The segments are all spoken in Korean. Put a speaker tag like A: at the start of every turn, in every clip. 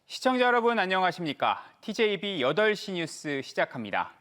A: 시청자 여러분 안녕하십니까? TJB 8시 뉴스 시작합니다.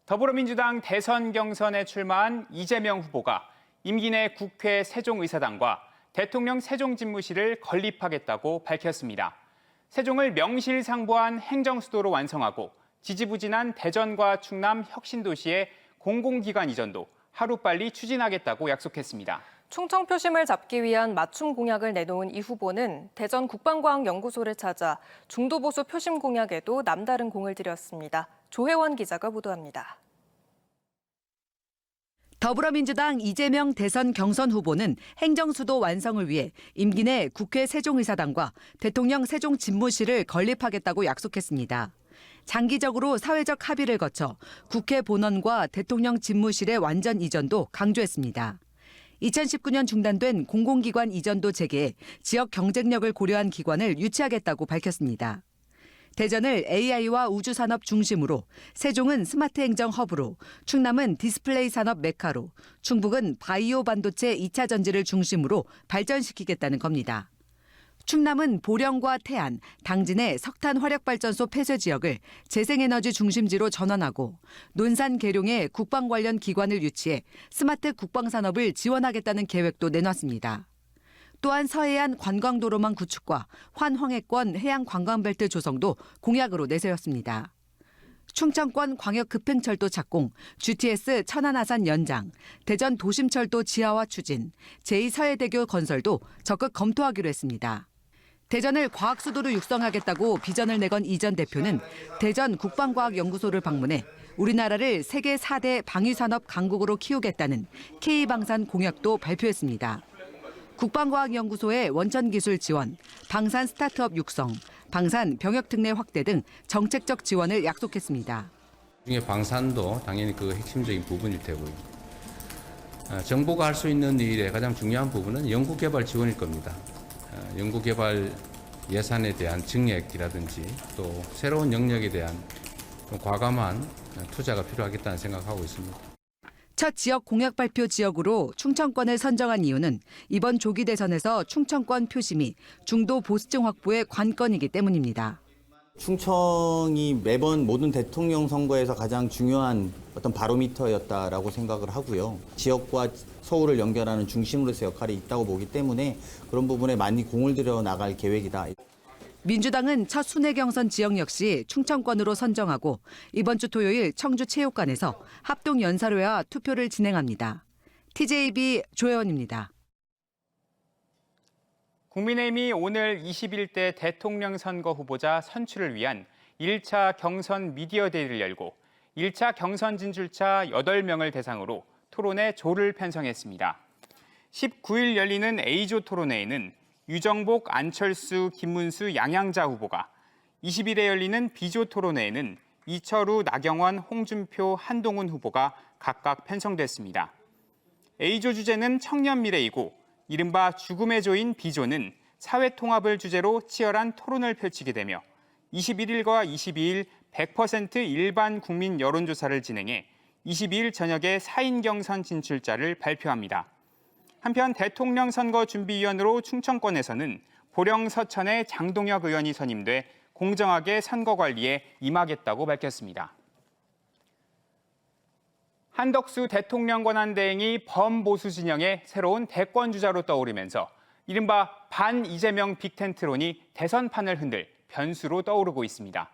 A: 더불어민주당 대선 경선에 출마한 이재명 후보가 임기 내 국회 세종의사당과 대통령 세종집무실을 건립하겠다고 밝혔습니다. 세종을 명실상부한 행정수도로 완성하고 지지부진한 대전과 충남 혁신도시의 공공기관 이전도 하루빨리 추진하겠다고 약속했습니다.
B: 충청 표심을 잡기 위한 맞춤 공약을 내놓은 이 후보는 대전 국방과학연구소를 찾아 중도보수 표심 공약에도 남다른 공을 들였습니다. 조혜원 기자가 보도합니다.
C: 더불어민주당 이재명 대선 경선 후보는 행정수도 완성을 위해 임기 내 국회 세종의사당과 대통령 세종집무실을 건립하겠다고 약속했습니다. 장기적으로 사회적 합의를 거쳐 국회 본원과 대통령 집무실의 완전 이전도 강조했습니다. 2019년 중단된 공공기관 이전도 재개해 지역 경쟁력을 고려한 기관을 유치하겠다고 밝혔습니다. 대전을 AI와 우주산업 중심으로, 세종은 스마트 행정 허브로, 충남은 디스플레이 산업 메카로, 충북은 바이오 반도체 2차 전지를 중심으로 발전시키겠다는 겁니다. 충남은 보령과 태안, 당진의 석탄 화력발전소 폐쇄 지역을 재생에너지 중심지로 전환하고 논산 계룡에 국방 관련 기관을 유치해 스마트 국방산업을 지원하겠다는 계획도 내놨습니다. 또한 서해안 관광도로망 구축과 환황해권 해양관광벨트 조성도 공약으로 내세웠습니다. 충청권 광역급행철도 착공, GTS 천안아산 연장, 대전 도심철도 지하화 추진, 제2서해대교 건설도 적극 검토하기로 했습니다. 대전을 과학수도로 육성하겠다고 비전을 내건 이 전 대표는 대전 국방과학연구소를 방문해 우리나라를 세계 4대 방위산업 강국으로 키우겠다는 K방산 공약도 발표했습니다. 국방과학연구소의 원천기술 지원, 방산 스타트업 육성, 방산 병역특례 확대 등 정책적 지원을 약속했습니다.
D: 중에 방산도 당연히 그 핵심적인 부분일 테고요. 정부가 할 수 있는 일의 가장 중요한 부분은 연구개발 지원일 겁니다. 연구개발 예산에 대한 증액이라든지 또 새로운 영역에 대한 좀 과감한 투자가 필요하겠다는 생각하고 있습니다.
C: 첫 지역 공약 발표 지역으로 충청권을 선정한 이유는 이번 조기 대선에서 충청권 표심이 중도 보수층 확보의 관건이기 때문입니다.
E: 충청이 매번 모든 대통령 선거에서 가장 중요한 어떤 바로미터였다라고 생각을 하고요. 지역과 서울을 연결하는 중심으로서 역할이 있다고 보기 때문에 그런 부분에 많이 공을 들여 나갈 계획이다.
C: 민주당은 첫 순회 경선 지역 역시 충청권으로 선정하고 이번 주 토요일 청주체육관에서 합동 연설회와 투표를 진행합니다. TJB 조혜원입니다.
A: 국민의힘이 오늘 21대 대통령 선거 후보자 선출을 위한 1차 경선 미디어 데이를 열고 1차 경선 진출자 8명을 대상으로 토론회 조를 편성했습니다. 19일 열리는 A조 토론회에는 유정복, 안철수, 김문수, 양양자 후보가, 20일에 열리는 B조 토론회에는 이철우, 나경원, 홍준표, 한동훈 후보가 각각 편성됐습니다. A조 주제는 청년 미래이고 이른바 죽음의 조인 B조는 사회 통합을 주제로 치열한 토론을 펼치게 되며 21일과 22일 100% 일반 국민 여론조사를 진행해 22일 저녁에 4인 경선 진출자를 발표합니다. 한편 대통령 선거준비위원으로 충청권에서는 보령 서천의 장동혁 의원이 선임돼 공정하게 선거 관리에 임하겠다고 밝혔습니다. 한덕수 대통령 권한대행이 범보수 진영의 새로운 대권주자로 떠오르면서 이른바 반-이재명 빅텐트론이 대선판을 흔들 변수로 떠오르고 있습니다.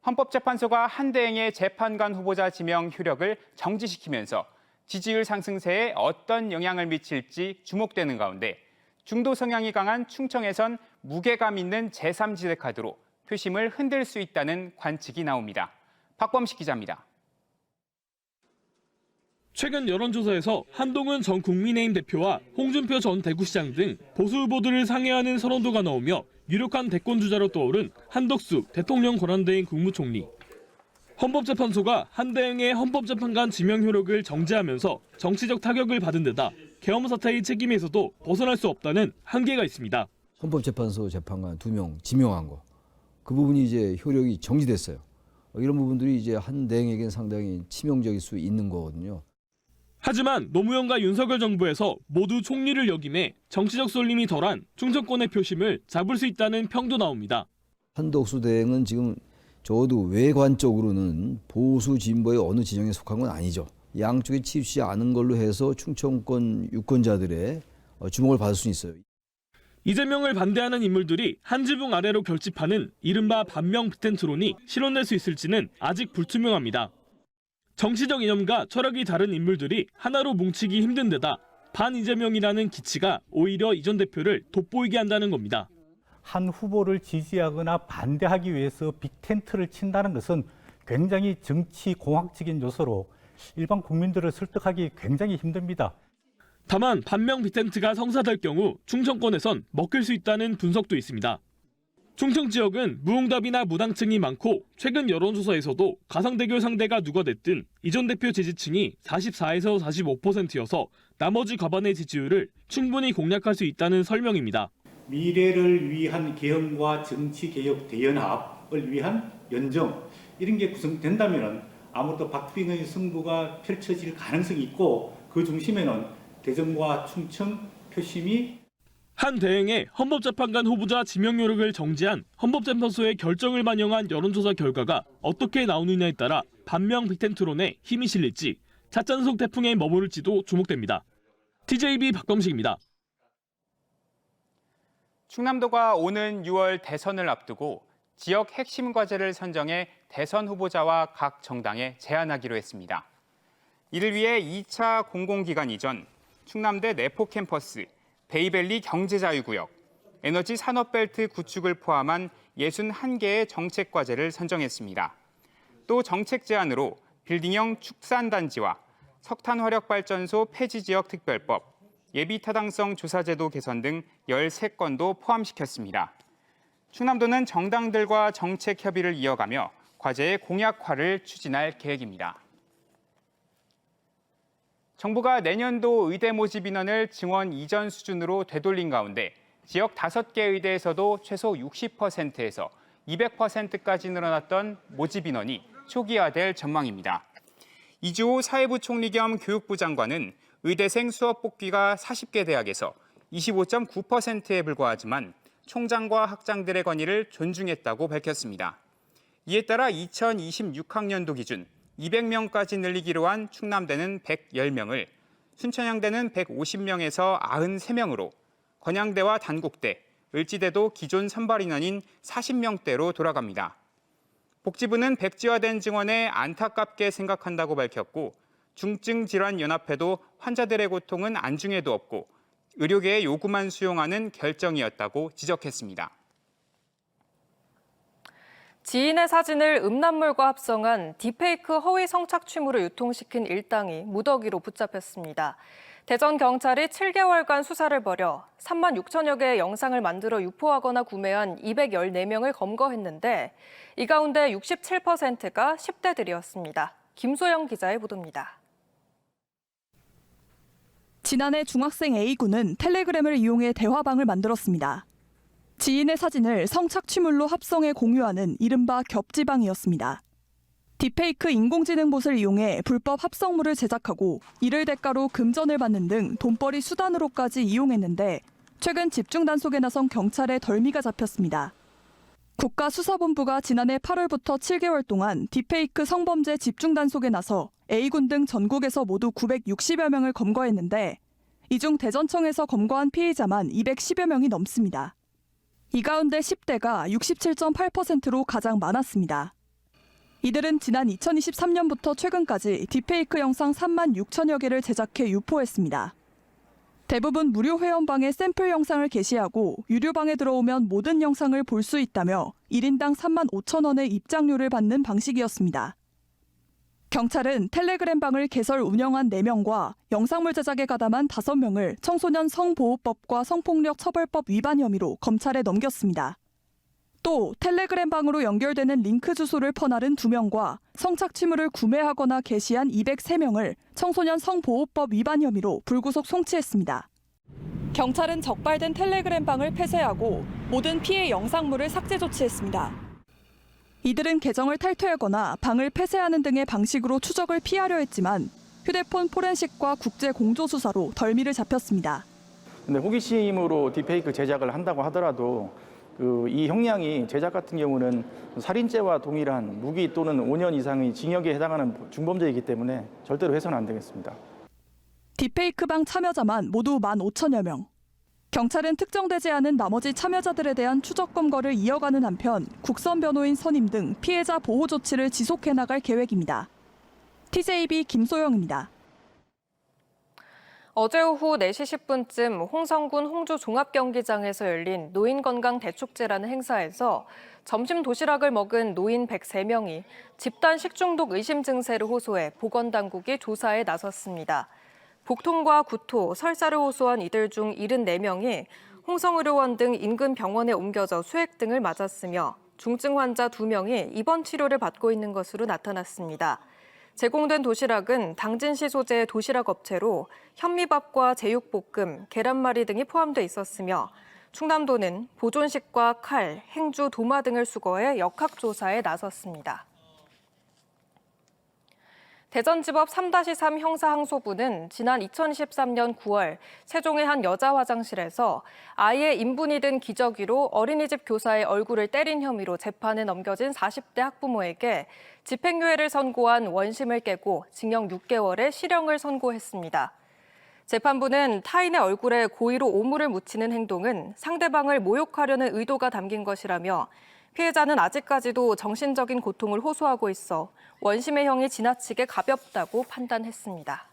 A: 헌법재판소가 한 대행의 재판관 후보자 지명 효력을 정지시키면서 지지율 상승세에 어떤 영향을 미칠지 주목되는 가운데 중도 성향이 강한 충청에선 무게감 있는 제3지대 카드로 표심을 흔들 수 있다는 관측이 나옵니다. 박범식 기자입니다.
F: 최근 여론조사에서 한동훈 전 국민의힘 대표와 홍준표 전 대구시장 등 보수 후보들을 상회하는 선호도가 나오며 유력한 대권주자로 떠오른 한덕수 대통령 권한대행 국무총리. 헌법재판소가 한 대행의 헌법재판관 지명 효력을 정지하면서 정치적 타격을 받은 데다 계엄 사태의 책임에서도 벗어날 수 없다는 한계가 있습니다.
G: 헌법재판소 재판관 2명 지명한 거, 그 부분이 이제 효력이 정지됐어요. 이런 부분들이 이제 한 대행에게는 상당히 치명적일 수 있는 거거든요.
F: 하지만 노무현과 윤석열 정부에서 모두 총리를 역임해 정치적 쏠림이 덜한 충청권의 표심을 잡을 수 있다는 평도 나옵니다.
G: 한덕수 대행은 지금 적어도 외관적으로는 보수 진보의 어느 진영에 속한 건 아니죠. 양쪽에 치우치지 않은 걸로 해서 충청권 유권자들의 주목을 받을 수 있어요.
F: 이재명을 반대하는 인물들이 한 지붕 아래로 결집하는 이른바 반명 빅텐트론이 실현될 수 있을지는 아직 불투명합니다. 정치적 이념과 철학이 다른 인물들이 하나로 뭉치기 힘든 데다 반 이재명이라는 기치가 오히려 이 전 대표를 돋보이게 한다는 겁니다.
H: 한 후보를 지지하거나 반대하기 위해서 빅텐트를 친다는 것은 굉장히 정치 공학적인 요소로 일반 국민들을 설득하기 굉장히 힘듭니다.
F: 다만 반명 빅텐트가 성사될 경우 충청권에선 먹힐 수 있다는 분석도 있습니다. 충청 지역은 무응답이나 무당층이 많고 최근 여론조사에서도 가상대결 상대가 누가 됐든 이 전 대표 지지층이 44에서 45%여서 나머지 과반의 지지율을 충분히 공략할 수 있다는 설명입니다.
H: 미래를 위한 개헌과 정치개혁 대연합을 위한 연정 이런 게 구성된다면 아무래도 박빙의 승부가 펼쳐질 가능성이 있고 그 중심에는 대전과 충청 표심이
F: 한 대행의 헌법재판관 후보자 지명 요력을 정지한 헌법재판소의 결정을 반영한 여론조사 결과가 어떻게 나오느냐에 따라 반명 빅텐트론에 힘이 실릴지 찻잔속 태풍에 머무를지도 주목됩니다. TJB 박범식입니다.
A: 충남도가 오는 6월 대선을 앞두고 지역 핵심 과제를 선정해 대선 후보자와 각 정당에 제안하기로 했습니다. 이를 위해 2차 공공기관 이전, 충남대 내포 캠퍼스, 베이밸리 경제자유구역, 에너지 산업벨트 구축을 포함한 61개의 정책 과제를 선정했습니다. 또 정책 제안으로 빌딩형 축산단지와 석탄화력발전소 폐지지역 특별법, 예비타당성 조사제도 개선 등 13건도 포함시켰습니다. 충남도는 정당들과 정책 협의를 이어가며 과제의 공약화를 추진할 계획입니다. 정부가 내년도 의대 모집 인원을 증원 이전 수준으로 되돌린 가운데 지역 5개 의대에서도 최소 60%에서 200%까지 늘어났던 모집 인원이 초기화될 전망입니다. 이주호 사회부 총리 겸 교육부 장관은 의대생 수업 복귀가 40개 대학에서 25.9%에 불과하지만 총장과 학장들의 건의를 존중했다고 밝혔습니다. 이에 따라 2026학년도 기준 200명까지 늘리기로 한 충남대는 110명을, 순천향대는 150명에서 93명으로, 건양대와 단국대, 을지대도 기존 선발 인원인 40명대로 돌아갑니다. 복지부는 백지화된 증원에 안타깝게 생각한다고 밝혔고 중증질환연합회도 환자들의 고통은 안중에도 없고 의료계의 요구만 수용하는 결정이었다고 지적했습니다.
B: 지인의 사진을 음란물과 합성한 딥페이크 허위 성착취물을 유통시킨 일당이 무더기로 붙잡혔습니다. 대전 경찰이 7개월간 수사를 벌여 3만 6천여 개의 영상을 만들어 유포하거나 구매한 214명을 검거했는데 이 가운데 67%가 10대들이었습니다. 김소영 기자의 보도입니다.
I: 지난해 중학생 A군은 텔레그램을 이용해 대화방을 만들었습니다. 지인의 사진을 성착취물로 합성해 공유하는 이른바 겹지방이었습니다. 딥페이크 인공지능 봇을 이용해 불법 합성물을 제작하고 이를 대가로 금전을 받는 등 돈벌이 수단으로까지 이용했는데 최근 집중 단속에 나선 경찰에 덜미가 잡혔습니다. 국가수사본부가 지난해 8월부터 7개월 동안 딥페이크 성범죄 집중 단속에 나서 A군 등 전국에서 모두 960여 명을 검거했는데 이 중 대전청에서 검거한 피의자만 210여 명이 넘습니다. 이 가운데 10대가 67.8%로 가장 많았습니다. 이들은 지난 2023년부터 최근까지 딥페이크 영상 3만 6천여 개를 제작해 유포했습니다. 대부분 무료 회원방에 샘플 영상을 게시하고 유료방에 들어오면 모든 영상을 볼 수 있다며 1인당 3만 5천 원의 입장료를 받는 방식이었습니다. 경찰은 텔레그램 방을 개설 운영한 4명과 영상물 제작에 가담한 5명을 청소년 성보호법과 성폭력 처벌법 위반 혐의로 검찰에 넘겼습니다. 또 텔레그램 방으로 연결되는 링크 주소를 퍼나른 2명과 성착취물을 구매하거나 게시한 203명을 청소년 성보호법 위반 혐의로 불구속 송치했습니다. 경찰은 적발된 텔레그램 방을 폐쇄하고 모든 피해 영상물을 삭제 조치했습니다. 이들은 계정을 탈퇴하거나 방을 폐쇄하는 등의 방식으로 추적을 피하려 했지만 휴대폰 포렌식과 국제 공조 수사로 덜미를 잡혔습니다.
J: 근데 호기심으로 딥페이크 제작을 한다고 하더라도 이 형량이 제작 같은 경우는 살인죄와 동일한 무기 또는 5년 이상의 징역에 해당하는 중범죄이기 때문에 절대로 해서는 안 되겠습니다.
I: 딥페이크방 참여자만 모두 15,000여 명. 경찰은 특정되지 않은 나머지 참여자들에 대한 추적 검거를 이어가는 한편 국선 변호인 선임 등 피해자 보호 조치를 지속해 나갈 계획입니다. TJB 김소영입니다.
B: 어제 오후 4시 10분쯤 홍성군 홍주 종합경기장에서 열린 노인건강대축제라는 행사에서 점심 도시락을 먹은 노인 103명이 집단 식중독 의심 증세를 호소해 보건당국이 조사에 나섰습니다. 복통과 구토, 설사를 호소한 이들 중 74명이 홍성의료원 등 인근 병원에 옮겨져 수액 등을 맞았으며 중증 환자 2명이 입원 치료를 받고 있는 것으로 나타났습니다. 제공된 도시락은 당진시 소재의 도시락 업체로 현미밥과 제육볶음, 계란말이 등이 포함돼 있었으며 충남도는 보존식과 칼, 행주, 도마 등을 수거해 역학조사에 나섰습니다. 대전지법 3-3 형사항소부는 지난 2023년 9월 세종의 한 여자 화장실에서 아이의 인분이 든 기저귀로 어린이집 교사의 얼굴을 때린 혐의로 재판에 넘겨진 40대 학부모에게 집행유예를 선고한 원심을 깨고 징역 6개월의 실형을 선고했습니다. 재판부는 타인의 얼굴에 고의로 오물을 묻히는 행동은 상대방을 모욕하려는 의도가 담긴 것이라며 피해자는 아직까지도 정신적인 고통을 호소하고 있어 원심의 형이 지나치게 가볍다고 판단했습니다.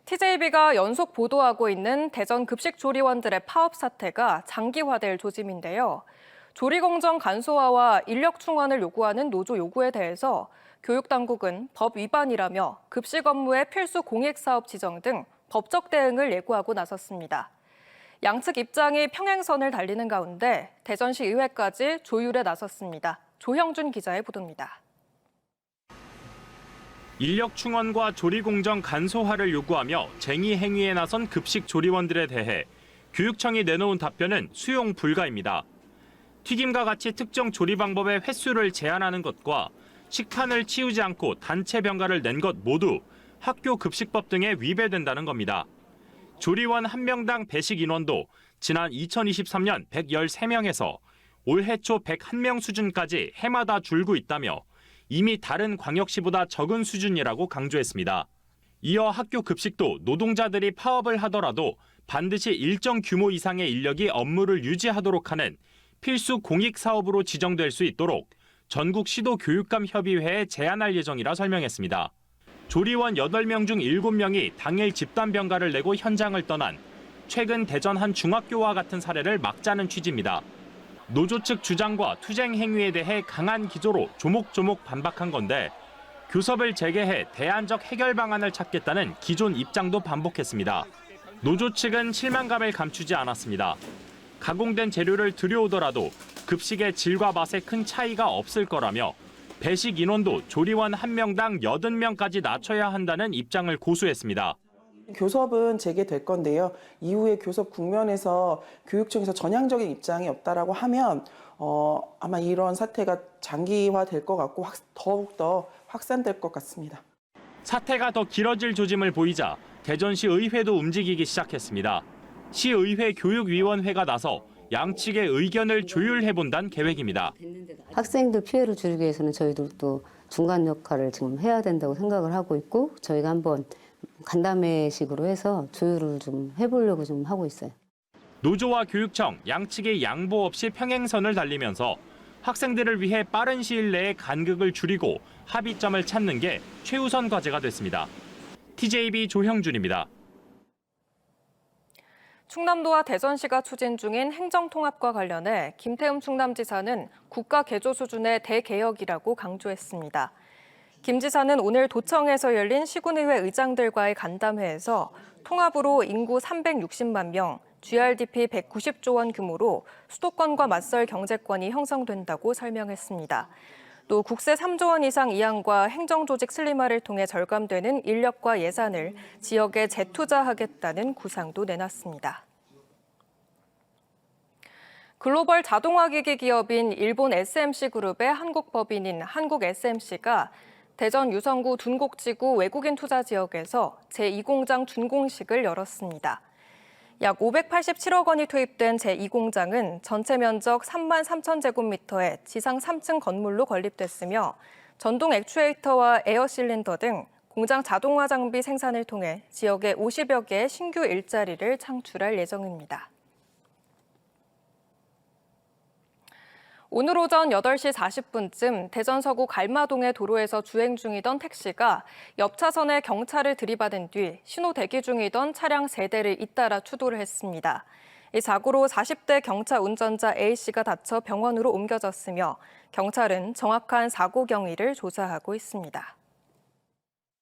B: TJB가 연속 보도하고 있는 대전 급식조리원들의 파업 사태가 장기화될 조짐인데요. 조리공정 간소화와 인력 충원을 요구하는 노조 요구에 대해서 교육당국은 법 위반이라며 급식 업무의 필수 공익사업 지정 등 법적 대응을 예고하고 나섰습니다. 양측 입장이 평행선을 달리는 가운데 대전시 의회까지 조율에 나섰습니다. 조형준 기자의 보도입니다.
F: 인력 충원과 조리 공정 간소화를 요구하며 쟁의 행위에 나선 급식 조리원들에 대해 교육청이 내놓은 답변은 수용 불가입니다. 튀김과 같이 특정 조리 방법의 횟수를 제한하는 것과 식판을 치우지 않고 단체 병가를 낸 것 모두 학교 급식법 등에 위배된다는 겁니다. 조리원 1명당 배식 인원도 지난 2023년 113명에서 올해 초 101명 수준까지 해마다 줄고 있다며 이미 다른 광역시보다 적은 수준이라고 강조했습니다. 이어 학교 급식도 노동자들이 파업을 하더라도 반드시 일정 규모 이상의 인력이 업무를 유지하도록 하는 필수 공익사업으로 지정될 수 있도록 전국 시도 교육감 협의회에 제안할 예정이라 설명했습니다. 조리원 8명 중 7명이 당일 집단 병가를 내고 현장을 떠난 최근 대전 한 중학교와 같은 사례를 막자는 취지입니다. 노조 측 주장과 투쟁 행위에 대해 강한 기조로 조목조목 반박한 건데 교섭을 재개해 대안적 해결 방안을 찾겠다는 기존 입장도 반복했습니다. 노조 측은 실망감을 감추지 않았습니다. 가공된 재료를 들여오더라도 급식의 질과 맛에 큰 차이가 없을 거라며 배식 인원도 조리원 1명당 80명까지 낮춰야 한다는 입장을 고수했습니다.
K: 교섭은 재개될 건데요. 이후에 교섭 국면에서 교육청에서 전향적인 입장이 없다라고 하면 아마 이런 사태가 장기화될 것 같고 더욱더 확산될 것 같습니다.
F: 사태가 더 길어질 조짐을 보이자 대전시 의회도 움직이기 시작했습니다. 시의회 교육위원회가 나서 양측의 의견을 조율해본다는 계획입니다.
L: 학생들 피해를 줄이기 위해서는 저희들도 중간 역할을 지금 해야 된다고 생각을 하고 있고 저희가 한번 간담회식으로 해서 조율을 좀 해보려고 좀 하고 있어요.
F: 노조와 교육청 양측의 양보 없이 평행선을 달리면서 학생들을 위해 빠른 시일 내에 간극을 줄이고 합의점을 찾는 게 최우선 과제가 됐습니다. TJB 조형준입니다.
B: 충남도와 대전시가 추진 중인 행정통합과 관련해 김태흠 충남지사는 국가 개조 수준의 대개혁이라고 강조했습니다. 김 지사는 오늘 도청에서 열린 시군의회 의장들과의 간담회에서 통합으로 인구 360만 명, GRDP 190조 원 규모로 수도권과 맞설 경제권이 형성된다고 설명했습니다. 또 국세 3조 원 이상 이양과 행정조직 슬림화를 통해 절감되는 인력과 예산을 지역에 재투자하겠다는 구상도 내놨습니다. 글로벌 자동화기기 기업인 일본 SMC그룹의 한국 법인인 한국 SMC가 대전 유성구 둔곡지구 외국인 투자 지역에서 제2공장 준공식을 열었습니다. 약 587억 원이 투입된 제2공장은 전체 면적 3만 3천 제곱미터의 지상 3층 건물로 건립됐으며 전동 액추에이터와 에어 실린더 등 공장 자동화 장비 생산을 통해 지역에 50여 개의 신규 일자리를 창출할 예정입니다. 오늘 오전 8시 40분쯤 대전 서구 갈마동의 도로에서 주행 중이던 택시가 옆 차선에 경찰을 들이받은 뒤 신호 대기 중이던 차량 3대를 잇따라 추돌을 했습니다. 이 사고로 40대 경차 운전자 A씨가 다쳐 병원으로 옮겨졌으며 경찰은 정확한 사고 경위를 조사하고 있습니다.